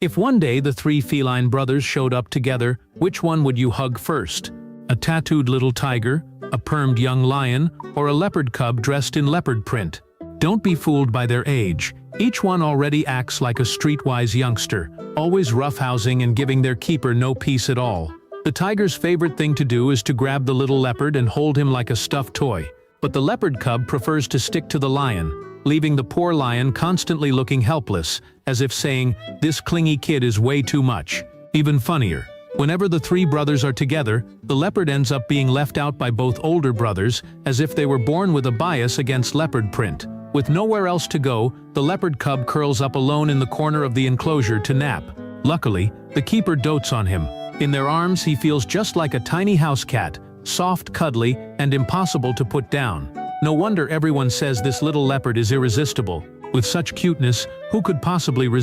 If one day the three feline brothers showed up together, which one would you hug first? A tattooed little tiger, a permed young lion, or a leopard cub dressed in leopard print? Don't be fooled by their age. Each one already acts like a streetwise youngster, always roughhousing and giving their keeper no peace at all. The tiger's favorite thing to do is to grab the little leopard and hold him like a stuffed toy. But the leopard cub prefers to stick to the lion, leaving the poor lion constantly looking helpless, as if saying, "This clingy kid is way too much." Even funnier, whenever the three brothers are together, the leopard ends up being left out by both older brothers, as if they were born with a bias against leopard print. With nowhere else to go, the leopard cub curls up alone in the corner of the enclosure to nap. Luckily, the keeper dotes on him. In their arms he feels just like a tiny house cat, soft, cuddly, and impossible to put down. No wonder everyone says this little leopard is irresistible. With such cuteness, who could possibly resist?